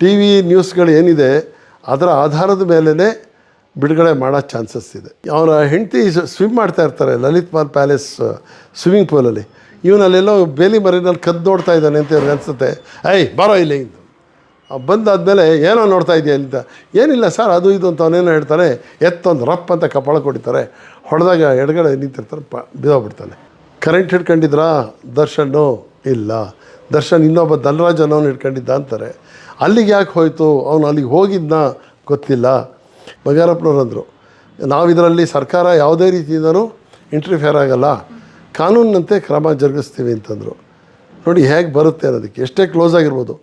T V ನ್ಯೂಸ್ಗಳು ಏನಿದೆ ಅದರ ಆಧಾರದ ಮೇಲೇ ಬಿಡುಗಡೆ ಮಾಡೋ ಚಾನ್ಸಸ್ ಇದೆ. ಅವರ ಹೆಂಡತಿ ಸ್ವಿಮ್ ಮಾಡ್ತಾ ಇರ್ತಾರೆ ಲಲಿತ್ ಮಹಲ್ ಪ್ಯಾಲೇಸ್ ಸ್ವಿಮ್ಮಿಂಗ್ ಪೂಲಲ್ಲಿ. ಇವನಲ್ಲೆಲ್ಲೋ ಬೇಲಿ ಮರಿನಲ್ಲಿ ಕದ್ದು ನೋಡ್ತಾ ಇದ್ದಾನೆ ಅಂತ ಇವ್ರಿಗೆ ಅನಿಸುತ್ತೆ. ಬರೋ ಇಲ್ಲಿ ಇಂದು ಬಂದಾದಮೇಲೆ ಏನೋ ನೋಡ್ತಾ ಇದೆಯಾ ಅಂತ. ಏನಿಲ್ಲ ಸರ್ ಅದು ಇದು ಅಂತ ಅವನೇನೋ ಹೇಳ್ತಾನೆ. ಎತ್ತೊಂದು ರಪ್ ಅಂತ ಕಪಾಳ ಕೊಡಿತಾರೆ. ಹೊಡೆದಾಗ ಎಡಗಡೆ ನಿಂತಿರ್ತಾರೆ, ಬಿದ್ದೋಗ್ಬಿಡ್ತಾನೆ. ಕರೆಂಟ್ ಹಿಡ್ಕೊಂಡಿದ್ರಾ ದರ್ಶನ್ನು? ಇಲ್ಲ. ದರ್ಶನ್ ಇನ್ನೊಬ್ಬ ಧನರಾಜ್ ಅನ್ನೋನು ಹಿಡ್ಕೊಂಡಿದ್ದ ಅಂತಾರೆ. ಅಲ್ಲಿಗೆ ಯಾಕೆ ಹೋಯಿತು ಅವನು? ಅಲ್ಲಿಗೆ ಹೋಗಿದ್ನ ಗೊತ್ತಿಲ್ಲ. ಬಂಗಾರಪ್ಪನವ್ರು ಅಂದರು, ನಾವು ಇದರಲ್ಲಿ ಸರ್ಕಾರ ಯಾವುದೇ ರೀತಿಯಿಂದನೂ ಇಂಟರ್ಫಿಯರ್ ಆಗಲ್ಲ, ಕಾನೂನಿನಂತೆ ಕ್ರಮ ಜರುಗಿಸ್ತೀವಿ ಅಂತಂದರು. ನೋಡಿ ಹೇಗೆ ಬರುತ್ತೆ ಅನ್ನೋದಕ್ಕೆ. ಎಷ್ಟೇ ಕ್ಲೋಸ್ ಆಗಿರ್ಬೋದು.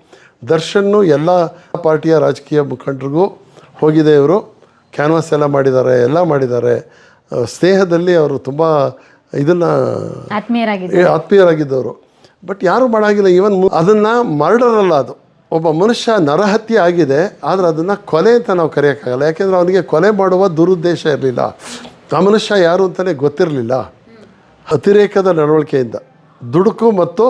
ದರ್ಶನ್ನು ಎಲ್ಲ ಪಾರ್ಟಿಯ ರಾಜಕೀಯ ಮುಖಂಡರಿಗೂ ಹೋಗಿದೆ. ಇವರು ಕ್ಯಾನ್ವಾಸ್ ಎಲ್ಲ ಮಾಡಿದ್ದಾರೆ. ಸ್ನೇಹದಲ್ಲಿ ಅವರು ತುಂಬ ಇದನ್ನು ಆತ್ಮೀಯರಾಗಿದ್ದವರು. ಬಟ್ ಯಾರೂ ಮಾಡೋಂಗಿಲ್ಲ. ಈವನ್ ಅದನ್ನು ಮರ್ಡರ್ ಅಲ್ಲ, ಅದು ಒಬ್ಬ ಮನುಷ್ಯ ನರಹತ್ಯೆ ಆಗಿದೆ. ಆದರೆ ಅದನ್ನು ಕೊಲೆ ಅಂತ ನಾವು ಕರೆಯೋಕ್ಕಾಗಲ್ಲ. ಯಾಕೆಂದರೆ ಅವನಿಗೆ ಕೊಲೆ ಮಾಡುವ ದುರುದ್ದೇಶ ಇರಲಿಲ್ಲ. ಆ ಮನುಷ್ಯ ಯಾರು ಅಂತಲೇ ಗೊತ್ತಿರಲಿಲ್ಲ. ಅತಿರೇಕದ ನಡವಳಿಕೆಯಿಂದ, ದುಡುಕು ಮತ್ತು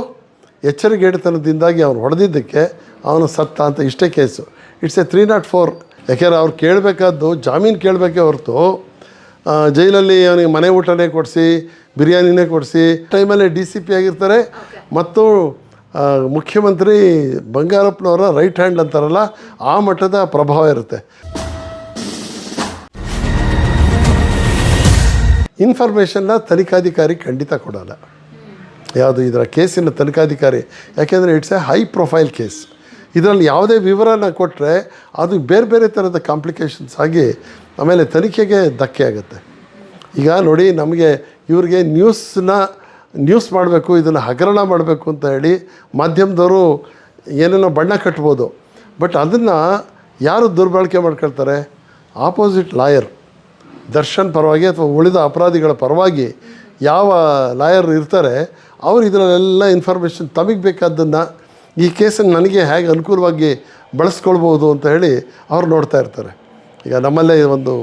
ಎಚ್ಚರಿಕೆಗೆಡತನದಿಂದಾಗಿ ಅವನು ಹೊಡೆದಿದ್ದಕ್ಕೆ ಅವನು ಸತ್ತ ಅಂತ ಇಷ್ಟೇ ಕೇಸು. It's A 304. ಯಾಕೆಂದರೆ ಅವ್ರು ಕೇಳಬೇಕಾದ್ದು ಜಾಮೀನು ಕೇಳಬೇಕೇ ಹೊರತು ಜೈಲಲ್ಲಿ ಅವನಿಗೆ ಮನೆ ಊಟನೇ ಕೊಡಿಸಿ, ಬಿರಿಯಾನಿನೇ ಕೊಡಿಸಿ. ಟೈಮಲ್ಲೇ DCP ಆಗಿರ್ತಾರೆ ಮತ್ತು ಮುಖ್ಯಮಂತ್ರಿ ಬಂಗಾರಪ್ಪನವರ ರೈಟ್ ಹ್ಯಾಂಡ್ ಅಂತಾರಲ್ಲ, ಆ ಮಟ್ಟದ ಪ್ರಭಾವ ಇರುತ್ತೆ. ಇನ್ಫಾರ್ಮೇಷನ್ನ ತನಿಖಾಧಿಕಾರಿ ಖಂಡಿತ ಕೊಡೋಲ್ಲ. ಯಾವುದು ಇದರ ಕೇಸಿನ ತನಿಖಾಧಿಕಾರಿ. ಯಾಕೆಂದರೆ it's A high profile case. ಇದರಲ್ಲಿ ಯಾವುದೇ ವಿವರನ ಕೊಟ್ಟರೆ ಅದು ಬೇರೆ ಬೇರೆ ಥರದ ಕಾಂಪ್ಲಿಕೇಶನ್ಸ್ ಆಗಿ ಆಮೇಲೆ ತನಿಖೆಗೆ ಧಕ್ಕೆ ಆಗುತ್ತೆ. ಈಗ ನೋಡಿ, ನಮಗೆ ಇವ್ರಿಗೆ ನ್ಯೂಸ್ ಮಾಡಬೇಕು, ಇದನ್ನು ಹಗರಣ ಮಾಡಬೇಕು ಅಂತ ಹೇಳಿ ಮಾಧ್ಯಮದವರು ಏನೇನೋ ಬಣ್ಣ ಕಟ್ಬೋದು. ಬಟ್ ಅದನ್ನು ಯಾರು ದುರ್ಬಳಕೆ ಮಾಡ್ಕೊಳ್ತಾರೆ? ಆಪೋಸಿಟ್ ಲಾಯರ್, ದರ್ಶನ್ ಪರವಾಗಿ ಅಥವಾ ಉಳಿದ ಅಪರಾಧಿಗಳ ಪರವಾಗಿ ಯಾವ ಲಾಯರ್ ಇರ್ತಾರೆ, ಅವರು ಇದರಲ್ಲೆಲ್ಲ ಇನ್ಫಾರ್ಮೇಷನ್ ತಮಗೆ ಬೇಕಾದ್ದನ್ನು ಈ ಕೇಸನ್ನು ನನಗೆ ಹೇಗೆ ಅನುಕೂಲವಾಗಿ ಬಳಸ್ಕೊಳ್ಬೋದು ಅಂತ ಹೇಳಿ ಅವ್ರು ನೋಡ್ತಾ ಇರ್ತಾರೆ. ಈಗ ನಮ್ಮಲ್ಲೇ ಒಂದು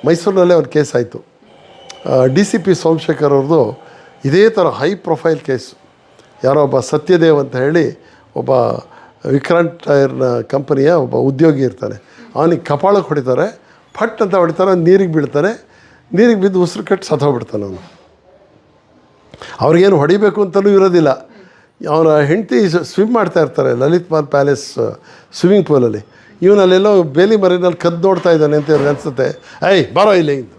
ಮೈಸೂರಿನಲ್ಲೇ ಒಂದು ಕೇಸ್ ಆಯಿತು. DCP ಸೋಮಶೇಖರ್ ಅವ್ರದ್ದು ಇದೇ ಥರ ಹೈ ಪ್ರೊಫೈಲ್ ಕೇಸು. ಯಾರೋ ಒಬ್ಬ ಸತ್ಯದೇವ್ ಅಂತ ಹೇಳಿ ಒಬ್ಬ ವಿಕ್ರಾಂತ್ ಟೈರ್ನ ಕಂಪನಿಯ ಒಬ್ಬ ಉದ್ಯೋಗಿ ಇರ್ತಾನೆ. ಅವನಿಗೆ ಕಪಾಳಕ್ಕೆ ಹೊಡಿತಾರೆ, ಫಟ್ ಅಂತ ಹೊಡಿತಾರೆ, ನೀರಿಗೆ ಬೀಳ್ತಾನೆ. ನೀರಿಗೆ ಬಿದ್ದು ಉಸಿರು ಕಟ್ಟು ಸತ್ತೋಗ್ಬಿಡ್ತಾನೆ ಅವನು. ಅವ್ರಿಗೇನು ಹೊಡಿಬೇಕು ಅಂತಲೂ ಇರೋದಿಲ್ಲ. ಅವರ ಹೆಂಡತಿ ಸ್ವಿಮ್ ಮಾಡ್ತಾ ಇರ್ತಾರೆ ಲಲಿತ್ ಮಹಲ್ ಪ್ಯಾಲೇಸ್ ಸ್ವಿಮ್ಮಿಂಗ್ ಪೂಲಲ್ಲಿ. ಇವನಲ್ಲೆಲ್ಲೋ ಬೇಲಿ ಮರಿನಲ್ಲಿ ಕದ್ದು ನೋಡ್ತಾ ಇದ್ದಾನೆ ಅಂತ ಇವ್ರಿಗೆ ಅನಿಸುತ್ತೆ. ಬರೋ ಇಲ್ಲಿ ಇಂದು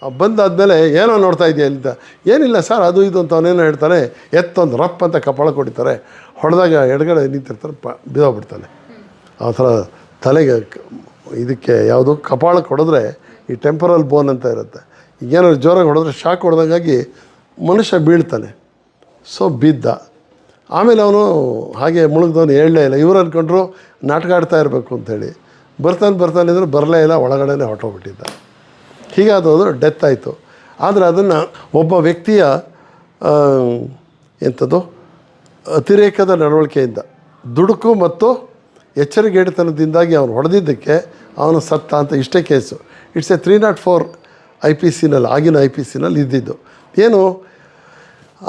ಬಂದಾದಮೇಲೆ ಏನೋ ನೋಡ್ತಾ ಇದೆಯಾ ಅಂತ. ಏನಿಲ್ಲ ಸರ್ ಅದು ಇದು ಅಂತ ಅವನೇನೋ ಹೇಳ್ತಾನೆ. ಎತ್ತೊಂದು ರಪ್ ಅಂತ ಕಪಾಳ ಕೊಡಿತಾರೆ. ಹೊಡೆದಾಗ ಎಡಗಡೆ ನಿಂತಿರ್ತಾರೆ, ಬಿದ್ದೋಗ್ಬಿಡ್ತಾನೆ. ಆ ಥರ ತಲೆಗೆ ಇದಕ್ಕೆ ಯಾವುದು ಕಪಾಳಕ್ಕೆ ಹೊಡೆದ್ರೆ ಈ ಟೆಂಪರಲ್ ಬೋನ್ ಅಂತ ಇರುತ್ತೆ. ಈಗೇನಾದ್ರು ಜೋರಾಗಿ ಹೊಡೆದ್ರೆ ಶಾಕ್ ಹೊಡೆದಾಗಾಗಿ ಮನುಷ್ಯ ಬೀಳ್ತಾನೆ. ಸೊ ಬಿದ್ದ. ಆಮೇಲೆ ಅವನು ಹಾಗೆ ಮುಳುಗ್ದವನು ಹೇಳಲೇ ಇಲ್ಲ. ಇವ್ರು ಅಂದ್ಕೊಂಡ್ರು ನಾಟಕ ಆಡ್ತಾ ಇರಬೇಕು ಅಂಥೇಳಿ. ಬರ್ತಾನೆ ಇದ್ರೆ ಬರಲೇ ಇಲ್ಲ, ಒಳಗಡೆ ಹೊಟ್ಟೋಗ್ಬಿಟ್ಟಿದ್ದ. ಹೀಗಾದೋದು ಡೆತ್ ಆಯಿತು. ಆದರೆ ಅದನ್ನು ಒಬ್ಬ ವ್ಯಕ್ತಿಯ ಎಂಥದ್ದು ಅತಿರೇಕದ ನಡವಳಿಕೆಯಿಂದ, ದುಡುಕು ಮತ್ತು ಎಚ್ಚರಿಕೆಗೆಡತನದಿಂದಾಗಿ ಅವನು ಹೊಡೆದಿದ್ದಕ್ಕೆ ಅವನು ಸತ್ತ ಅಂತ ಇಷ್ಟೇ ಕೇಸು. ಇಟ್ಸ್ ಎ 304 IPCನಲ್ಲಿ, ಆಗಿನ IPCನಲ್ಲಿ ಇದ್ದಿದ್ದು. ಏನು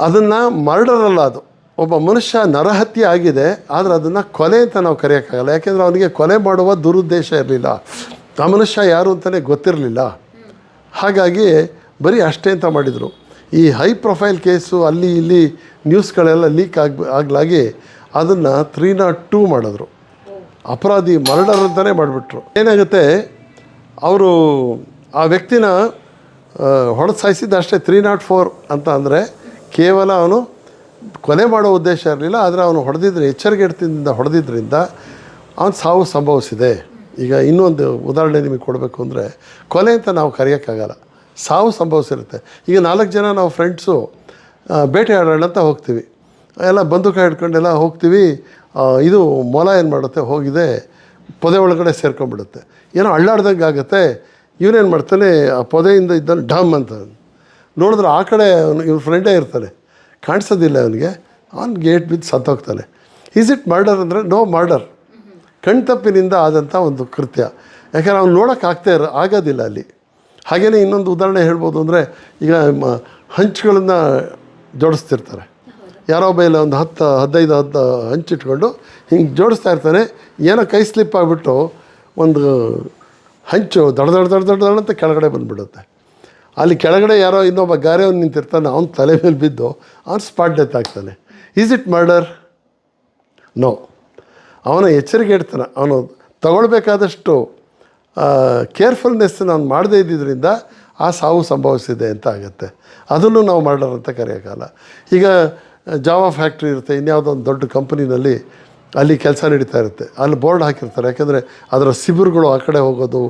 ಅದನ್ನು ಮರ್ಡರ್ ಅಲ್ಲ, ಅದು ಒಬ್ಬ ಮನುಷ್ಯ ನರಹತ್ಯೆ ಆಗಿದೆ. ಆದರೆ ಅದನ್ನು ಕೊಲೆ ಅಂತ ನಾವು ಕರೆಯೋಕ್ಕಾಗಲ್ಲ. ಯಾಕೆಂದರೆ ಅವನಿಗೆ ಕೊಲೆ ಮಾಡುವ ದುರುದ್ದೇಶ ಇರಲಿಲ್ಲ. ಆ ಮನುಷ್ಯ ಯಾರು ಅಂತಲೇ ಗೊತ್ತಿರಲಿಲ್ಲ. ಹಾಗಾಗಿ ಬರೀ ಅಷ್ಟೇ ಅಂತ ಮಾಡಿದರು. ಈ ಹೈ ಪ್ರೊಫೈಲ್ ಕೇಸು ಅಲ್ಲಿ ಇಲ್ಲಿ ನ್ಯೂಸ್ಗಳೆಲ್ಲ ಲೀಕ್ ಆಗಲಾಗಿ ಅದನ್ನು 302 ಮಾಡಿದ್ರು. ಅಪರಾಧಿ ಮರ್ಡರ್ ಅಂತಲೇ ಮಾಡಿಬಿಟ್ರು. ಏನಾಗುತ್ತೆ, ಅವರು ಆ ವ್ಯಕ್ತಿನ ಹೊಡೆದು ಸಾಯಿಸಿದ್ದು ಅಷ್ಟೇ 304 ಅಂತ. ಅಂದರೆ ಕೇವಲ ಅವನು ಕೊಲೆ ಮಾಡೋ ಉದ್ದೇಶ ಇರಲಿಲ್ಲ, ಆದರೆ ಅವನು ಎಚ್ಚರಿಕೆಯಿಂದ ಹೊಡೆದಿದ್ದರಿಂದ ಅವನು ಸಾವು ಸಂಭವಿಸಿದೆ. ಈಗ ಇನ್ನೊಂದು ಉದಾಹರಣೆ ನಿಮಗೆ ಕೊಡಬೇಕು ಅಂದರೆ, ಕೊಲೆ ಅಂತ ನಾವು ಕರೆಯೋಕ್ಕಾಗಲ್ಲ, ಸಾವು ಸಂಭವಿಸಿರುತ್ತೆ. ಈಗ 4 ಜನ ನಾವು ಫ್ರೆಂಡ್ಸು ಬೇಟೆ ಆಡೋಣ ಅಂತ ಹೋಗ್ತೀವಿ. ಎಲ್ಲ ಬಂದೂಕ ಹಿಡ್ಕೊಂಡೆಲ್ಲ ಹೋಗ್ತೀವಿ. ಇದು ಮೊಲ ಏನು ಮಾಡುತ್ತೆ, ಹೋಗಿದೆ ಪೊದೆ ಒಳಗಡೆ ಸೇರ್ಕೊಂಡ್ಬಿಡುತ್ತೆ. ಏನೋ ಅಳ್ಳಾಡ್ದಂಗೆ ಆಗುತ್ತೆ. ಇವನೇನು ಮಾಡ್ತಾನೆ, ಆ ಪೊದೆಯಿಂದ ಇದ್ದಾನೆ ಡಮ್ ಅಂತ ನೋಡಿದ್ರೆ ಆ ಕಡೆ ಇವ್ನ ಫ್ರೆಂಡೇ ಇರ್ತಾನೆ, ಕಾಣಿಸೋದಿಲ್ಲ ಅವನಿಗೆ. ಅವ್ನು ಗೇಟ್ ಬಿದ್ದು ಸತ್ತೋಗ್ತಾನೆ. ಈಸ್ ಇಟ್ ಮರ್ಡರ್ ಅಂದರೆ ನೋ ಮರ್ಡರ್. ಕಣ್ತಪ್ಪಿನಿಂದ ಆದಂಥ ಒಂದು ಕೃತ್ಯ. ಯಾಕೆಂದರೆ ಅವ್ನು ನೋಡೋಕ್ಕಾಗ್ತಾ ಆಗೋದಿಲ್ಲ ಅಲ್ಲಿ. ಹಾಗೆಯೇ ಇನ್ನೊಂದು ಉದಾಹರಣೆ ಹೇಳ್ಬೋದು ಅಂದರೆ, ಈಗ ಹಂಚುಗಳನ್ನು ಜೋಡಿಸ್ತಿರ್ತಾರೆ. ಯಾರೋ ಬೈಲ ಒಂದು 10-15 ಹಂಚಿಟ್ಕೊಂಡು ಹಿಂಗೆ ಜೋಡಿಸ್ತಾ ಇರ್ತಾನೆ. ಏನೋ ಕೈ ಸ್ಲಿಪ್ ಆಗಿಬಿಟ್ಟು ಒಂದು ಹಂಚು ದಡ ಅಂತ ಕೆಳಗಡೆ ಬಂದುಬಿಡುತ್ತೆ. ಅಲ್ಲಿ ಕೆಳಗಡೆ ಯಾರೋ ಇನ್ನೊಬ್ಬ ಗಾರೆಯವನು ನಿಂತಿರ್ತಾನೆ, ಅವ್ನ ತಲೆ ಮೇಲೆ ಬಿದ್ದು ಅವ್ನು ಸ್ಪಾಟ್ ಡೆತ್ ಆಗ್ತಾನೆ. Is it murder? ನೋ. ಅವನ ಎಚ್ಚರಿಕೆ ಇಡ್ತಾನೆ. ಅವನು ತಗೊಳ್ಬೇಕಾದಷ್ಟು ಕೇರ್ಫುಲ್ನೆಸ್ಸನ್ನು ಅವ್ನು ಮಾಡದೇ ಇದ್ದಿದ್ದರಿಂದ ಆ ಸಾವು ಸಂಭವಿಸಿದೆ ಅಂತ ಆಗುತ್ತೆ. ಅದನ್ನು ನಾವು ಮರ್ಡರ್ ಅಂತ ಕರೆಯೋಕ್ಕಲ್ಲ. ಈಗ ಜಾವಾ ಫ್ಯಾಕ್ಟ್ರಿ ಇರುತ್ತೆ, ಇನ್ಯಾವುದೋ ಒಂದು ದೊಡ್ಡ ಕಂಪ್ನಿನಲ್ಲಿ ಅಲ್ಲಿ ಕೆಲಸ ನಡೀತಾ ಇರುತ್ತೆ. ಅಲ್ಲಿ ಬೋರ್ಡ್ ಹಾಕಿರ್ತಾರೆ, ಯಾಕೆಂದರೆ ಅದರ ಸಿಬಿರುಗಳು ಆ ಕಡೆ ಹೋಗೋದು,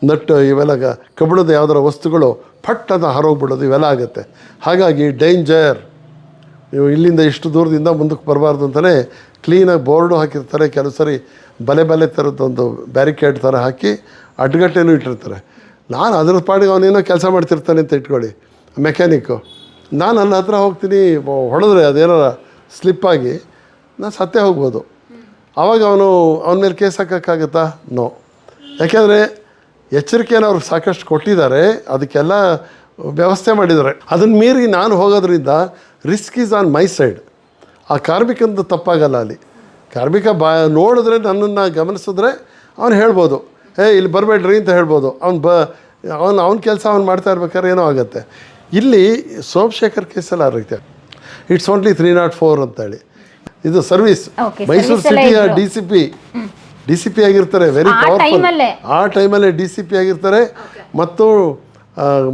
ನಟ್ಟು ಇವೆಲ್ಲ ಕಬ್ಬಿಣದ ಯಾವುದರ ವಸ್ತುಗಳು ಫಟ್ ಅಂತ ಹಾರೋಗ್ಬಿಡೋದು, ಇವೆಲ್ಲ ಆಗುತ್ತೆ. ಹಾಗಾಗಿ ಡೇಂಜರ್, ನೀವು ಇಲ್ಲಿಂದ ಇಷ್ಟು ದೂರದಿಂದ ಮುಂದಕ್ಕೆ ಬರಬಾರ್ದು ಅಂತಲೇ ಕ್ಲೀನಾಗಿ ಬೋರ್ಡು ಹಾಕಿರ್ತಾರೆ. ಕೆಲವು ಸರಿ ಬಲೆ ಥರದ್ದೊಂದು ಬ್ಯಾರಿಕೇಡ್ ಥರ ಹಾಕಿ ಅಡ್ಡಗಟ್ಟೆನೂ ಇಟ್ಟಿರ್ತಾರೆ. ನಾನು ಅದ್ರ ಪಾಡಿಗೆ ಅವನೇನೋ ಕೆಲಸ ಮಾಡ್ತಿರ್ತಾನೆ ಅಂತ ಇಟ್ಕೊಳ್ಳಿ, ಮೆಕ್ಯಾನಿಕ್ಕು. ನಾನು ಅಲ್ಲಿ ಹತ್ರ ಹೋಗ್ತೀನಿ, ಹೊಡೆದ್ರೆ ಅದೇನಾರ ಸ್ಲಿಪ್ಪಾಗಿ ನಾನು ಸತ್ತೇ ಹೋಗ್ಬೋದು. ಆವಾಗ ಅವನ ಮೇಲೆ ಕೇಸ್ ಹಾಕೋಕ್ಕಾಗತ್ತಾ? ನೋ. ಯಾಕೆಂದರೆ ಎಚ್ಚರಿಕೆಯನ್ನು ಅವ್ರಿಗೆ ಸಾಕಷ್ಟು ಕೊಟ್ಟಿದ್ದಾರೆ, ಅದಕ್ಕೆಲ್ಲ ವ್ಯವಸ್ಥೆ ಮಾಡಿದ್ದಾರೆ. ಅದನ್ನು ಮೀರಿ ನಾನು ಹೋಗೋದ್ರಿಂದ risk is on my side. ಆ ಕಾರ್ಮಿಕಂದು ತಪ್ಪಾಗಲ್ಲ. ಅಲ್ಲಿ ಕಾರ್ಮಿಕ ನೋಡಿದ್ರೆ, ನನ್ನನ್ನು ಗಮನಿಸಿದ್ರೆ ಅವ್ನು ಹೇಳ್ಬೋದು, ಇಲ್ಲಿ ಬರಬೇಡ್ರಿ ಅಂತ ಹೇಳ್ಬೋದು. ಅವನ ಕೆಲಸ ಅವ್ನು ಮಾಡ್ತಾ ಇರ್ಬೇಕಾದ್ರೆ ಏನೋ ಆಗುತ್ತೆ. ಇಲ್ಲಿ ಸೋಮಶೇಖರ್ ಕೇಸಲ್ಲಿ ಆ ರೀತಿ ಇಟ್ಸ್ ಓನ್ಲಿ 304 ಅಂತೇಳಿ. ಇದು ಸರ್ವಿಸ್. ಮೈಸೂರು ಸಿಟಿಯ ಡಿ ಸಿ ಪಿ ಆಗಿರ್ತಾರೆ, ವೆರಿ ಪವರ್ಫುಲ್. ಆ ಟೈಮಲ್ಲೇ ಡಿ ಸಿ ಪಿ ಆಗಿರ್ತಾರೆ. ಮತ್ತು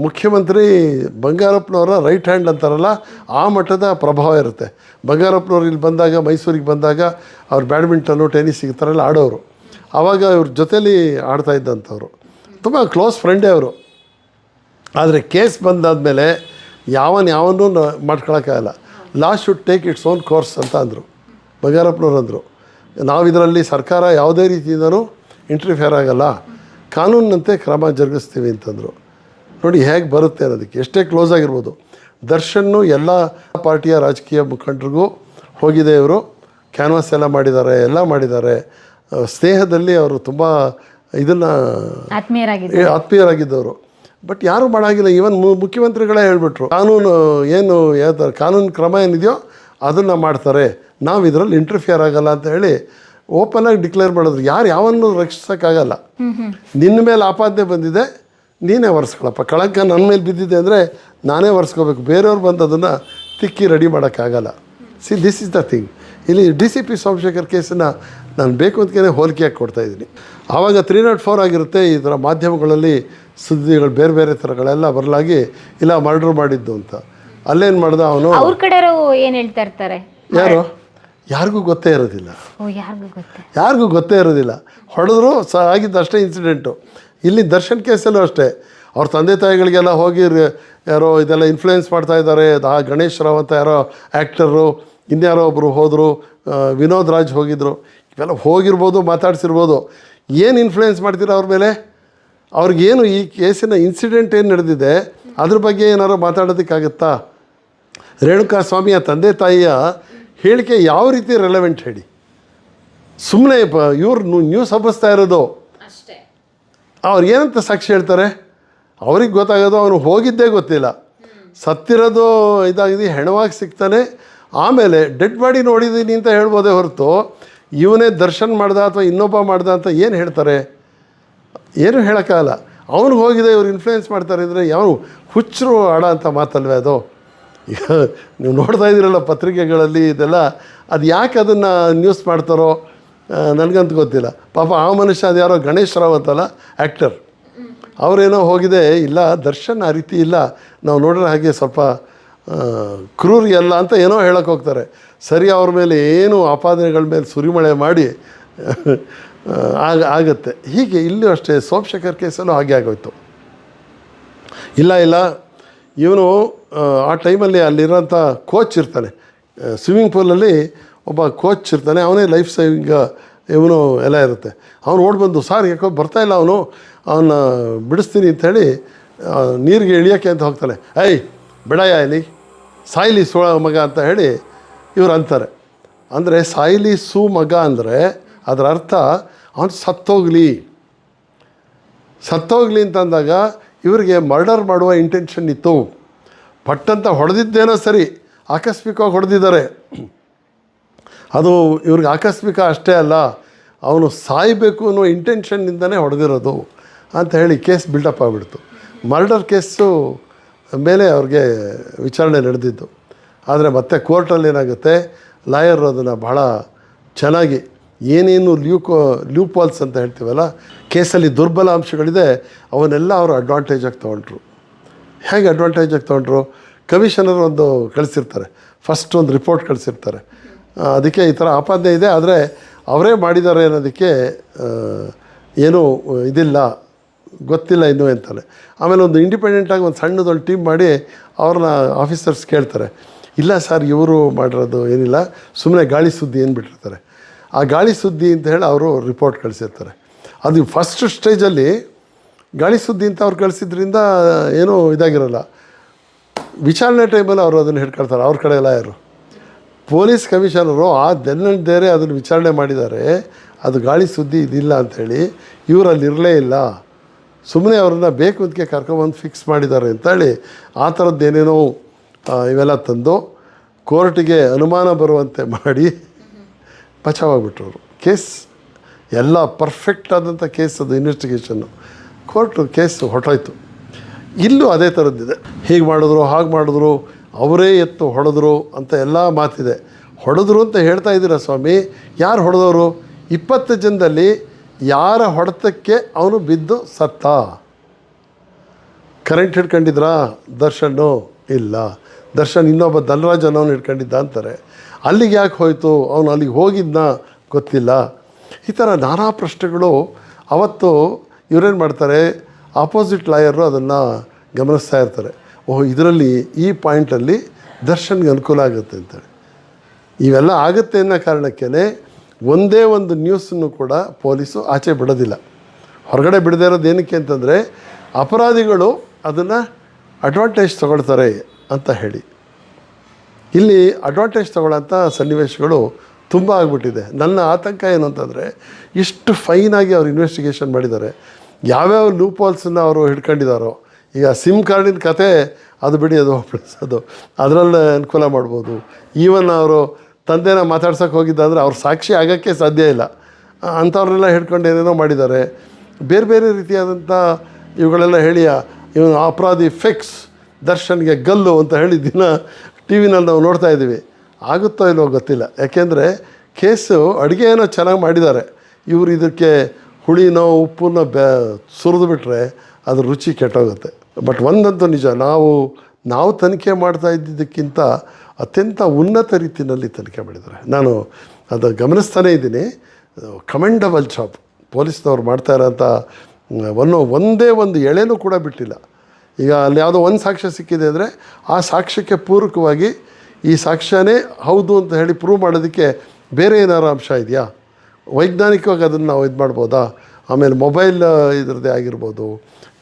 ಮುಖ್ಯಮಂತ್ರಿ ಬಂಗಾರಪ್ಪನವರ ರೈಟ್ ಹ್ಯಾಂಡ್ ಅಂತಾರಲ್ಲ, ಆ ಮಟ್ಟದ ಪ್ರಭಾವ ಇರುತ್ತೆ. ಬಂಗಾರಪ್ಪನವ್ರು ಇಲ್ಲಿ ಬಂದಾಗ, ಮೈಸೂರಿಗೆ ಬಂದಾಗ ಅವ್ರು ಬ್ಯಾಡ್ಮಿಂಟನ್ನು, ಟೆನ್ನಿಸ್ ಈ ಥರ ಎಲ್ಲ ಆಡೋರು. ಆವಾಗ ಇವ್ರ ಜೊತೇಲಿ ಆಡ್ತಾ ಇದ್ದಂಥವ್ರು, ತುಂಬ ಕ್ಲೋಸ್ ಫ್ರೆಂಡೇ ಅವರು. ಆದರೆ ಕೇಸ್ ಬಂದಾದಮೇಲೆ ಯಾವನ್ನೂ ಮಾಡ್ಕೊಳಕ್ಕಾಗಲ್ಲ. Law should take its own course ಅಂತ ಅಂದರು ಬಂಗಾರಪ್ಪನವ್ರು. ಅಂದರು, ನಾವು ಇದರಲ್ಲಿ ಸರ್ಕಾರ ಯಾವುದೇ ರೀತಿಯಿಂದನೂ ಇಂಟರ್ಫಿಯರ್ ಆಗಲ್ಲ, ಕಾನೂನಿನಂತೆ ಕ್ರಮ ಜರುಗಿಸ್ತೀವಿ ಅಂತಂದರು. ನೋಡಿ ಹೇಗೆ ಬರುತ್ತೆ ಅನ್ನೋದಕ್ಕೆ. ಎಷ್ಟೇ ಕ್ಲೋಸ್ ಆಗಿರ್ಬೋದು. ದರ್ಶನ್ನು ಎಲ್ಲ ಪಾರ್ಟಿಯ ರಾಜಕೀಯ ಮುಖಂಡರಿಗೂ ಹೋಗಿದೆ. ಇವರು ಕ್ಯಾನ್ವಾಸ್ ಎಲ್ಲ ಮಾಡಿದ್ದಾರೆ. ಸ್ನೇಹದಲ್ಲಿ ಅವರು ತುಂಬ ಇದನ್ನು ಆತ್ಮೀಯರಾಗಿದ್ದವರು. ಬಟ್ ಯಾರೂ ಮಾಡೋಂಗಿಲ್ಲ. ಈವನ್ ಮುಖ್ಯಮಂತ್ರಿಗಳೇ ಹೇಳ್ಬಿಟ್ರು, ಕಾನೂನು ಏನು ಹೇಳ್ತಾರೆ, ಕಾನೂನು ಕ್ರಮ ಏನಿದೆಯೋ ಅದನ್ನು ಮಾಡ್ತಾರೆ, ನಾವು ಇದರಲ್ಲಿ ಇಂಟರ್ಫಿಯರ್ ಆಗಲ್ಲ ಅಂತ ಹೇಳಿ ಓಪನಾಗಿ ಡಿಕ್ಲೇರ್ ಮಾಡಿದ್ರು. ಯಾವನ್ನು ರಕ್ಷಿಸೋಕ್ಕಾಗಲ್ಲ. ನಿನ್ನ ಮೇಲೆ ಆಪಾದನೆ ಬಂದಿದೆ, ನೀನೇ ಒರೆಸ್ಕೊಳಪ್ಪ. ಕಳಂಕ ನನ್ನ ಮೇಲೆ ಬಿದ್ದಿದೆ ಅಂದರೆ ನಾನೇ ಒರೆಸ್ಕೋಬೇಕು. ಬೇರೆಯವ್ರು ಬಂದು ಅದನ್ನು ತಿಕ್ಕಿ ರೆಡಿ ಮಾಡೋಕ್ಕಾಗಲ್ಲ. This is the thing. ಇಲ್ಲಿ ಡಿ ಸಿ ಪಿ ಸೋಮಶೇಖರ್ ಕೇಸನ್ನು ನಾನು ಬೇಕು ಅಂತಲೇ ಹೋಲಿಕೆಯಾಗಿ ಕೊಡ್ತಾಯಿದ್ದೀನಿ. ಆವಾಗ 304 ಆಗಿರುತ್ತೆ. ಇದರ ಮಾಧ್ಯಮಗಳಲ್ಲಿ ಸುದ್ದಿಗಳು ಬೇರೆ ಥರಗಳೆಲ್ಲ ಬರಲಾಗಿ ಇಲ್ಲ ಮರ್ಡರ್ ಮಾಡಿದ್ದು ಅಂತ. ಅಲ್ಲೇನು ಮಾಡ್ದ ಅವನು, ಅವ್ರ ಕಡೆ ಏನು ಹೇಳ್ತಾ ಇರ್ತಾರೆ, ಯಾರಿಗೂ ಗೊತ್ತೇ ಇರೋದಿಲ್ಲ. ಯಾರಿಗೂ ಗೊತ್ತೇ ಇರೋದಿಲ್ಲ. ಹೊಡೆದ್ರು ಆಗಿದ್ದು ಅಷ್ಟೇ ಇನ್ಸಿಡೆಂಟು. ಇಲ್ಲಿ ದರ್ಶನ್ ಕೇಸಲ್ಲೂ ಅಷ್ಟೇ. ಅವ್ರ ತಂದೆ ತಾಯಿಗಳಿಗೆಲ್ಲ ಹೋಗಿ ಯಾರೋ ಇದೆಲ್ಲ ಇನ್ಫ್ಲೂಯೆನ್ಸ್ ಮಾಡ್ತಾಯಿದ್ದಾರೆ. ಗಣೇಶ್ ರಾವ್ ಅಂತ ಯಾರೋ ಆ್ಯಕ್ಟರು, ಇನ್ಯಾರೋ ಒಬ್ಬರು ಹೋದರು, ವಿನೋದ್ ರಾಜ್ ಹೋಗಿದ್ರು. ಇವೆಲ್ಲ ಹೋಗಿರ್ಬೋದು, ಮಾತಾಡ್ಸಿರ್ಬೋದು. ಏನು ಇನ್ಫ್ಲೂಯೆನ್ಸ್ ಮಾಡ್ತೀರ ಅವ್ರ ಮೇಲೆ? ಅವ್ರಿಗೇನು ಈ ಕೇಸಿನ ಇನ್ಸಿಡೆಂಟ್ ಏನು ನಡೆದಿದೆ ಅದ್ರ ಬಗ್ಗೆ ಏನಾರು ಮಾತಾಡೋದಕ್ಕಾಗತ್ತಾ? ರೇಣುಕಾ ಸ್ವಾಮಿಯ ತಂದೆ ತಾಯಿಯ ಹೇಳಿಕೆ ಯಾವ ರೀತಿ ರೆಲೆವೆಂಟ್ ಹೇಳಿ? ಸುಮ್ಮನೆ ಇವ್ರು ನ್ಯೂಸ್ ಹಬ್ಬಿಸ್ತಾ ಇರೋದು. ಅವ್ರು ಏನಂತ ಸಾಕ್ಷಿ ಹೇಳ್ತಾರೆ? ಅವ್ರಿಗೆ ಗೊತ್ತಾಗೋದು ಅವನು ಹೋಗಿದ್ದೇ ಗೊತ್ತಿಲ್ಲ, ಸತ್ತಿರೋದು ಇದಾಗಿದೆ, ಹೆಣವಾಗಿ ಸಿಗ್ತಾನೆ. ಆಮೇಲೆ ಡೆಡ್ ಬಾಡಿ ನೋಡಿದ್ದೀನಿ ಅಂತ ಹೇಳ್ಬೋದೇ ಹೊರತು ಇವನೇ ದರ್ಶನ್ ಮಾಡ್ದ ಅಥವಾ ಇನ್ನೊಬ್ಬ ಮಾಡ್ದ ಅಂತ ಏನು ಹೇಳ್ತಾರೆ? ಏನು ಹೇಳೋಕ್ಕಾಗಲ್ಲ. ಅವ್ನಿಗೆ ಹೋಗಿದೆ, ಇವ್ರು ಇನ್ಫ್ಲೂಯೆನ್ಸ್ ಮಾಡ್ತಾರೆ ಅಂದರೆ ಯಾವ ಹುಚ್ಚರು ಆಡೋ ಅಂಥ ಮಾತಲ್ವೇ ಅದು? ಈಗ ನೀವು ನೋಡ್ತಾ ಇದ್ದೀರಲ್ಲ ಪತ್ರಿಕೆಗಳಲ್ಲಿ ಇದೆಲ್ಲ, ಅದು ಯಾಕೆ ಅದನ್ನು ನ್ಯೂಸ್ ಮಾಡ್ತಾರೋ ನನಗಂತೂ ಗೊತ್ತಿಲ್ಲ. ಪಾಪ ಆ ಮನುಷ್ಯ ಅದು ಯಾರೋ ಗಣೇಶ್ ರಾವ್ ಅಂತಲ್ಲ ಆ್ಯಕ್ಟರ್, ಅವರೇನೋ ಹೋಗಿದೆ. ಇಲ್ಲ ದರ್ಶನ್ ಆ ರೀತಿ ಇಲ್ಲ, ನಾವು ನೋಡಿದ್ರೆ ಹಾಗೆ ಸ್ವಲ್ಪ ಕ್ರೂರಿ ಅಲ್ಲ ಅಂತ ಏನೋ ಹೇಳೋಕ್ಕೆ ಹೋಗ್ತಾರೆ. ಸರಿ, ಅವ್ರ ಮೇಲೆ ಏನು ಆಪಾದನೆಗಳ ಮೇಲೆ ಸುರಿಮಳೆ ಮಾಡಿ ಆಗುತ್ತೆ. ಹೀಗೆ ಇಲ್ಲೂ ಅಷ್ಟೇ. ಸೋಮಶೇಖರ್ ಕೇಸಲ್ಲೂ ಹಾಗೆ ಆಗೋಯ್ತು. ಇಲ್ಲ ಇವನು ಆ ಟೈಮಲ್ಲಿ ಅಲ್ಲಿರೋಂಥ ಕೋಚ್ ಇರ್ತಾನೆ, ಸ್ವಿಮ್ಮಿಂಗ್ ಪೂಲಲ್ಲಿ ಒಬ್ಬ ಕೋಚ್ ಇರ್ತಾನೆ, ಅವನೇ ಲೈಫ್ ಸೇವಿಂಗ್ ಇವನು ಎಲ್ಲ ಇರುತ್ತೆ. ಅವ್ನು ಓಡ್ಬಂದು, ಸಾರ್ ಯಾಕೋ ಬರ್ತಾಯಿಲ್ಲ ಅವನ್ನ ಬಿಡಿಸ್ತೀನಿ ಅಂಥೇಳಿ ನೀರಿಗೆ ಇಳಿಯೋಕ್ಕೆ ಅಂತ ಹೋಗ್ತಾನೆ. ಬಿಡಯ್ಯ ಇಲ್ಲಿ ಸಾಯ್ಲಿ ಸೋ ಮಗ ಅಂತ ಹೇಳಿ ಇವ್ರು ಅಂತಾರೆ. ಅಂದರೆ ಸಾಯ್ಲಿ ಸೂ ಮಗ ಅಂದರೆ ಅದರ ಅರ್ಥ ಅವನು ಸತ್ತೋಗಲಿ ಅಂತಂದಾಗ ಇವರಿಗೆ ಮರ್ಡರ್ ಮಾಡುವ ಇಂಟೆನ್ಷನ್ ಇತ್ತು. ಪಟ್ಟಂತ ಹೊಡೆದಿದ್ದೇನೋ ಸರಿ, ಆಕಸ್ಮಿಕವಾಗಿ ಹೊಡೆದಿದ್ದಾರೆ. ಅದು ಇವ್ರಿಗೆ ಆಕಸ್ಮಿಕ ಅಷ್ಟೇ ಅಲ್ಲ, ಅವನು ಸಾಯಬೇಕು ಅನ್ನೋ ಇಂಟೆನ್ಷನ್ನಿಂದನೇ ಹೊಡೆದಿರೋದು ಅಂತ ಹೇಳಿ ಕೇಸ್ ಬಿಲ್ಡಪ್ ಆಗಿಬಿಡ್ತು. ಮರ್ಡರ್ ಕೇಸು ಮೇಲೆ ಅವ್ರಿಗೆ ವಿಚಾರಣೆ ನಡೆದಿದ್ದು. ಆದರೆ ಮತ್ತೆ ಕೋರ್ಟಲ್ಲಿ ಏನಾಗುತ್ತೆ, ಲಾಯರ್ ಅದನ್ನು ಬಹಳ ಚೆನ್ನಾಗಿ ಏನೇನು ಲ್ಯೂಪಾಲ್ಸ್ ಅಂತ ಹೇಳ್ತೀವಲ್ಲ, ಕೇಸಲ್ಲಿ ದುರ್ಬಲ ಅಂಶಗಳಿದೆ ಅವನ್ನೆಲ್ಲ ಅವರು ಅಡ್ವಾಂಟೇಜಾಗಿ ತೊಗೊಂಡ್ರು. ಹೇಗೆ ಅಡ್ವಾಂಟೇಜಾಗಿ ತೊಗೊಂಡ್ರು? ಕಮಿಷನರ್ ಒಂದು ಕಳಿಸಿರ್ತಾರೆ, ಫಸ್ಟ್ ಒಂದು ರಿಪೋರ್ಟ್ ಕಳಿಸಿರ್ತಾರೆ, ಅದಕ್ಕೆ ಈ ಥರ ಆಪಾದನೆ ಇದೆ, ಆದರೆ ಅವರೇ ಮಾಡಿದ್ದಾರೆ ಅನ್ನೋದಕ್ಕೆ ಏನೂ ಇದಿಲ್ಲ, ಗೊತ್ತಿಲ್ಲ ಇನ್ನೂ ಅಂತಾರೆ. ಆಮೇಲೆ ಒಂದು ಇಂಡಿಪೆಂಡೆಂಟಾಗಿ ಒಂದು ಸಣ್ಣದೊಂದು ಟೀಮ್ ಮಾಡಿ ಅವ್ರನ್ನ ಆಫೀಸರ್ಸ್ ಕೇಳ್ತಾರೆ, ಇಲ್ಲ ಸರ್ ಇವರು ಮಾಡಿರೋದು ಏನಿಲ್ಲ, ಸುಮ್ಮನೆ ಗಾಳಿ ಸುದ್ದಿ ಏನು ಬಿಟ್ಟಿರ್ತಾರೆ. ಆ ಗಾಳಿ ಸುದ್ದಿ ಅಂತ ಹೇಳಿ ಅವರು ರಿಪೋರ್ಟ್ ಕಳಿಸಿರ್ತಾರೆ. ಅದು ಫಸ್ಟ್ ಸ್ಟೇಜಲ್ಲಿ ಗಾಳಿ ಸುದ್ದಿ ಅಂತ ಅವ್ರು ಕಳಿಸಿದ್ರಿಂದ ಏನೂ ಇದಾಗಿರೋಲ್ಲ. ವಿಚಾರಣೆ ಟೈಮಲ್ಲಿ ಅವರು ಅದನ್ನು ಹಿಡ್ಕೊಳ್ತಾರೆ, ಅವ್ರ ಕಡೆ ಎಲ್ಲ ಯಾರು ಪೊಲೀಸ್ ಕಮಿಷನರು ಆ ದೇರೆ ಅದನ್ನು ವಿಚಾರಣೆ ಮಾಡಿದ್ದಾರೆ, ಅದು ಗಾಳಿ ಸುದ್ದಿ ಇದಿಲ್ಲ ಅಂಥೇಳಿ. ಇವರು ಅಲ್ಲಿ ಇರಲೇ ಇಲ್ಲ, ಸುಮ್ಮನೆ ಅವ್ರನ್ನ ಬೇಕು ಅದಕ್ಕೆ ಕರ್ಕೊಂಬಂದು ಫಿಕ್ಸ್ ಮಾಡಿದ್ದಾರೆ ಅಂತೇಳಿ ಆ ಥರದ್ದೇನೇನೋ ಇವೆಲ್ಲ ತಂದು ಕೋರ್ಟಿಗೆ ಅನುಮಾನ ಬರುವಂತೆ ಮಾಡಿ ಬಚಾವಾಗಿಬಿಟ್ರವರು. ಕೇಸ್ ಎಲ್ಲ ಪರ್ಫೆಕ್ಟ್ ಆದಂಥ ಕೇಸ್, ಅದು ಇನ್ವೆಸ್ಟಿಗೇಷನ್ನು, ಕೋರ್ಟು ಕೇಸು ಹೊರಟೋಯ್ತು. ಇಲ್ಲೂ ಅದೇ ಥರದ್ದಿದೆ, ಹೀಗೆ ಮಾಡಿದ್ರು ಹಾಗೆ ಮಾಡಿದ್ರು, ಅವರೇ ಎತ್ತು ಹೊಡೆದ್ರು ಅಂತ ಎಲ್ಲ ಮಾತಿದೆ. ಹೊಡೆದ್ರು ಅಂತ ಹೇಳ್ತಾ ಇದ್ದೀರಾ ಸ್ವಾಮಿ, ಯಾರು ಹೊಡೆದವರು? 20 ಜನದಲ್ಲಿ ಯಾರ ಹೊಡೆತಕ್ಕೆ ಅವನು ಬಿದ್ದು ಸತ್ತ? ಕರೆಂಟ್ ಹಿಡ್ಕೊಂಡಿದ್ರಾ ದರ್ಶನ್ನು? ಇಲ್ಲ. ದರ್ಶನ್ ಇನ್ನೊಬ್ಬ ಧನರಾಜ್ ಅನ್ನೋನು ಹಿಡ್ಕೊಂಡಿದ್ದ ಅಂತಾರೆ. ಅಲ್ಲಿಗೆ ಯಾಕೆ ಹೋಯಿತು? ಅವನು ಅಲ್ಲಿಗೆ ಹೋಗಿದ್ನ ಗೊತ್ತಿಲ್ಲ. ಈ ಥರ ನಾನಾ ಪ್ರಶ್ನೆಗಳು. ಅವತ್ತು ಇವರೇನು ಮಾಡ್ತಾರೆ, ಆಪೋಸಿಟ್ ಲಾಯರು ಅದನ್ನು ಗಮನಿಸ್ತಾ ಇರ್ತಾರೆ, ಓಹ್ ಇದರಲ್ಲಿ ಈ ಪಾಯಿಂಟಲ್ಲಿ ದರ್ಶನ್ಗೆ ಅನುಕೂಲ ಆಗುತ್ತೆ ಅಂತೇಳಿ. ಇವೆಲ್ಲ ಆಗುತ್ತೆ ಅನ್ನೋ ಕಾರಣಕ್ಕೇ ಒಂದೇ ಒಂದು ನ್ಯೂಸನ್ನು ಕೂಡ ಪೊಲೀಸು ಆಚೆ ಬಿಡೋದಿಲ್ಲ. ಹೊರಗಡೆ ಬಿಡದೇ ಇರೋದು ಏನಕ್ಕೆ ಅಂತಂದರೆ, ಅಪರಾಧಿಗಳು ಅದನ್ನು ಅಡ್ವಾಂಟೇಜ್ ತೊಗೊಳ್ತಾರೆ ಅಂತ ಹೇಳಿ. ಇಲ್ಲಿ ಅಡ್ವಾಂಟೇಜ್ ತೊಗೊಳ್ಳೋಂಥ ಸನ್ನಿವೇಶಗಳು ತುಂಬ ಆಗಿಬಿಟ್ಟಿದೆ. ನನ್ನ ಆತಂಕ ಏನು ಅಂತಂದರೆ, ಇಷ್ಟು ಫೈನಾಗಿ ಅವ್ರು ಇನ್ವೆಸ್ಟಿಗೇಷನ್ ಮಾಡಿದ್ದಾರೆ, ಯಾವ್ಯಾವ ಲೂಪಾಲ್ಸನ್ನು ಅವರು ಹಿಡ್ಕೊಂಡಿದ್ದಾರೋ. ಈಗ ಸಿಮ್ ಕಾರ್ಡಿನ ಕತೆ ಅದು ಬಿಡಿ, ಅದು ಅದು ಅದರಲ್ಲಿ ಅನುಕೂಲ ಮಾಡ್ಬೋದು. ಈವನ್ ಅವರು ತಂದೆನ ಮಾತಾಡ್ಸೋಕೆ ಹೋಗಿದ್ದ ಅಂದರೆ ಅವ್ರು ಸಾಕ್ಷಿ ಆಗೋಕ್ಕೆ ಸಾಧ್ಯ ಇಲ್ಲ, ಅಂಥವ್ರನ್ನೆಲ್ಲ ಹಿಡ್ಕೊಂಡು ಏನೇನೋ ಮಾಡಿದ್ದಾರೆ. ಬೇರೆ ಬೇರೆ ರೀತಿಯಾದಂಥ ಇವುಗಳೆಲ್ಲ ಹೇಳಿ ಇವನು ಅಪರಾಧಿ ಫಿಕ್ಸ್, ದರ್ಶನ್ಗೆ ಗಲ್ಲು ಅಂತ ಹೇಳಿ ದಿನ ಟಿ ವಿನಲ್ಲಿ ನಾವು ನೋಡ್ತಾ ಇದ್ದೀವಿ. ಆಗುತ್ತೋ ಇಲ್ಲವೋ ಗೊತ್ತಿಲ್ಲ, ಯಾಕೆಂದರೆ ಕೇಸು ಅಡುಗೆ ಏನೋ ಚೆನ್ನಾಗಿ ಮಾಡಿದ್ದಾರೆ, ಇವರು ಇದಕ್ಕೆ ಹುಳಿನೋ ಉಪ್ಪನ್ನ ಸುರಿದು ಬಿಟ್ಟರೆ ಅದ್ರ ರುಚಿ ಕೆಟ್ಟೋಗುತ್ತೆ. ಬಟ್ ಒಂದಂತೂ ನಿಜ, ನಾವು ತನಿಖೆ ಮಾಡ್ತಾ ಇದ್ದಿದ್ದಕ್ಕಿಂತ ಅತ್ಯಂತ ಉನ್ನತ ರೀತಿಯಲ್ಲಿ ತನಿಖೆ ಮಾಡಿದ್ದಾರೆ. ನಾನು ಅದು ಗಮನಿಸ್ತಾನೇ ಇದ್ದೀನಿ. ಕಮೆಂಡಬಲ್ ಜಾಬ್ ಪೊಲೀಸ್ನವ್ರು ಮಾಡ್ತಾ ಇರೋಂಥ ಒಂದೇ ಒಂದು ಎಳೆನೂ ಕೂಡ ಬಿಟ್ಟಿಲ್ಲ. ಈಗ ಅಲ್ಲಿ ಯಾವುದೋ ಒಂದು ಸಾಕ್ಷ್ಯ ಸಿಕ್ಕಿದೆ ಅಂದರೆ ಆ ಸಾಕ್ಷ್ಯಕ್ಕೆ ಪೂರಕವಾಗಿ ಈ ಸಾಕ್ಷ್ಯನೇ ಹೌದು ಅಂತ ಹೇಳಿ ಪ್ರೂವ್ ಮಾಡೋದಕ್ಕೆ ಬೇರೆ ಏನಾರು ಅಂಶ ಇದೆಯಾ? ವೈಜ್ಞಾನಿಕವಾಗಿ ಅದನ್ನು ನಾವು ಇದು ಮಾಡ್ಬೋದಾ? ಆಮೇಲೆ ಮೊಬೈಲ್ ಇದರದ್ದೇ ಆಗಿರ್ಬೋದು,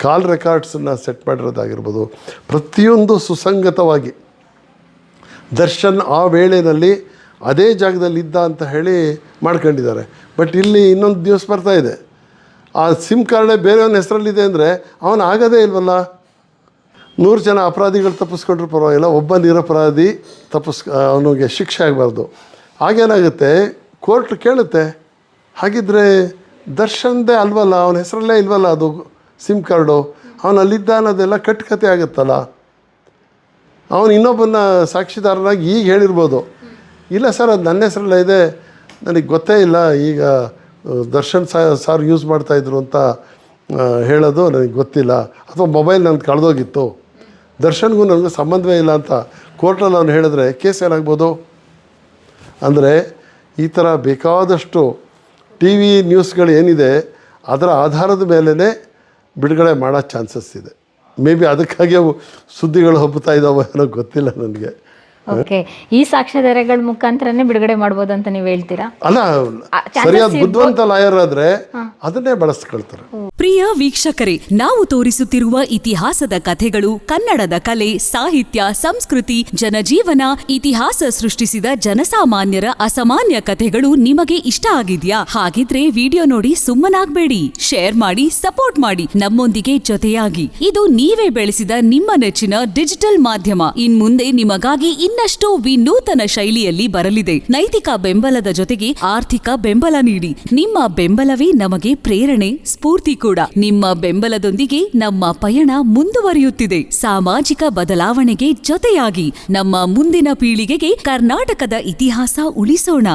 ಕಾಲ್ ರೆಕಾರ್ಡ್ಸನ್ನು ಸೆಟ್ ಮಾಡಿರೋದಾಗಿರ್ಬೋದು, ಪ್ರತಿಯೊಂದು ಸುಸಂಗತವಾಗಿ ದರ್ಶನ್ ಆ ವೇಳೆಯಲ್ಲಿ ಅದೇ ಜಾಗದಲ್ಲಿ ಇದ್ದ ಅಂತ ಹೇಳಿ ಮಾಡ್ಕೊಂಡಿದ್ದಾರೆ. ಬಟ್ ಇಲ್ಲಿ ಇನ್ನೊಂದು ನ್ಯೂಸ್ ಬರ್ತಾಯಿದೆ, ಆ ಸಿಮ್ ಕಾರ್ಡೇ ಬೇರೆಯವನ ಹೆಸರಲ್ಲಿದೆ ಅಂದರೆ ಅವನು ಆಗೋದೇ ಇಲ್ವಲ್ಲ. 100 ಜನ ಅಪರಾಧಿಗಳು ತಪ್ಪಿಸ್ಕೊಂಡ್ರೂ ಪರವಾಗಿಲ್ಲ, ಒಬ್ಬ ನಿರಪರಾಧಿ ಅವನಿಗೆ ಶಿಕ್ಷೆ ಆಗಬಾರ್ದು. ಆಗೇನಾಗುತ್ತೆ, ಕೋರ್ಟ್ ಕೇಳುತ್ತೆ, ಹಾಗಿದ್ರೆ ದರ್ಶನ್ದೇ ಅಲ್ವಲ್ಲ, ಅವನ ಹೆಸರಲ್ಲೇ ಇಲ್ವಲ್ಲ ಅದು ಸಿಮ್ ಕಾರ್ಡು, ಅವನು ಅಲ್ಲಿದ್ದ ಅನ್ನೋದೆಲ್ಲ ಕಟ್ಟುಕತೆ ಆಗುತ್ತಲ್ಲ. ಅವನು ಇನ್ನೊಬ್ಬನ ಸಾಕ್ಷಿದಾರನಾಗಿ ಈಗ ಹೇಳಿರ್ಬೋದು, ಇಲ್ಲ ಸರ್ ಅದು ನನ್ನ ಹೆಸರಲ್ಲೇ ಇದೆ, ನನಗೆ ಗೊತ್ತೇ ಇಲ್ಲ, ಈಗ ದರ್ಶನ್ ಸಾರ್ ಯೂಸ್ ಮಾಡ್ತಾಯಿದ್ರು ಅಂತ ಹೇಳೋದು ನನಗೆ ಗೊತ್ತಿಲ್ಲ, ಅಥವಾ ಮೊಬೈಲ್ ನನಗೆ ಕಳೆದೋಗಿತ್ತು, ದರ್ಶನ್ಗೂ ನನಗೂ ಸಂಬಂಧವೇ ಇಲ್ಲ ಅಂತ ಕೋರ್ಟಲ್ಲಿ ಅವನು ಹೇಳಿದ್ರೆ ಕೇಸ್ ಏನಾಗ್ಬೋದು? ಅಂದರೆ ಈ ಥರ ಬೇಕಾದಷ್ಟು ಟಿ ವಿ ನ್ಯೂಸ್ಗಳು ಏನಿದೆ ಅದರ ಆಧಾರದ ಮೇಲೇ ಬಿಡುಗಡೆ ಮಾಡೋ ಚಾನ್ಸಸ್ ಇದೆ. ಮೇ ಬಿ ಅದಕ್ಕಾಗಿ ಅವು ಸುದ್ದಿಗಳು ಹಬ್ಬುತ್ತಾ ಇದ್ದಾವೆ ಅನ್ನೋ ಗೊತ್ತಿಲ್ಲ ನನಗೆ. ಓಕೆ, ಈ ಸಾಕ್ಷ್ಯಾಧಾರಗಳ ಮುಖಾಂತರನೇ ಬಿಡುಗಡೆ ಮಾಡ್ಬೋದು ಅಂತ ನೀವು ಹೇಳ್ತೀರಾ? ಅಲ್ಲ, ಸರಿಯಾದ ಬುದ್ಧಿವಂತ ಲಾಯರ್ ಆದರೆ ಅದನ್ನೇ ಬಳಸ್ಕೊಳ್ತಾರೆ. ಪ್ರಿಯ ವೀಕ್ಷಕರೇ, ನಾವು ತೋರಿಸುತ್ತಿರುವ ಇತಿಹಾಸದ ಕಥೆಗಳು ಕನ್ನಡದ ಕಲೆ, ಸಾಹಿತ್ಯ, ಸಂಸ್ಕೃತಿ, ಜನಜೀವನ, ಇತಿಹಾಸ ಸೃಷ್ಟಿಸಿದ ಜನಸಾಮಾನ್ಯರ ಅಸಾಮಾನ್ಯ ಕಥೆಗಳು ನಿಮಗೆ ಇಷ್ಟ ಆಗಿದ್ಯಾ? ಹಾಗಿದ್ರೆ ವಿಡಿಯೋ ನೋಡಿ ಸುಮ್ಮನಾಗ್ಬೇಡಿ, ಶೇರ್ ಮಾಡಿ, ಸಪೋರ್ಟ್ ಮಾಡಿ, ನಮ್ಮೊಂದಿಗೆ ಜೊತೆಯಾಗಿ. ಇದು ನೀವೇ ಬೆಳೆಸಿದ ನಿಮ್ಮ ನೆಚ್ಚಿನ ಡಿಜಿಟಲ್ ಮಾಧ್ಯಮ. ಇನ್ಮುಂದೆ ನಿಮಗಾಗಿ ಇನ್ನಷ್ಟು ವಿನೂತನ ಶೈಲಿಯಲ್ಲಿ ಬರಲಿದೆ. ನೈತಿಕ ಬೆಂಬಲದ ಜೊತೆಗೆ ಆರ್ಥಿಕ ಬೆಂಬಲ ನೀಡಿ. ನಿಮ್ಮ ಬೆಂಬಲವೇ ನಮಗೆ ಪ್ರೇರಣೆ, ಸ್ಫೂರ್ತಿ ಕೂಡ. ನಿಮ್ಮ ಬೆಂಬಲದೊಂದಿಗೆ ನಮ್ಮ ಪಯಣ ಮುಂದುವರಿಯುತ್ತಿದೆ. ಸಾಮಾಜಿಕ ಬದಲಾವಣೆಗೆ ಜೊತೆಯಾಗಿ ನಮ್ಮ ಮುಂದಿನ ಪೀಳಿಗೆಗೆ ಕರ್ನಾಟಕದ ಇತಿಹಾಸ ಉಳಿಸೋಣ.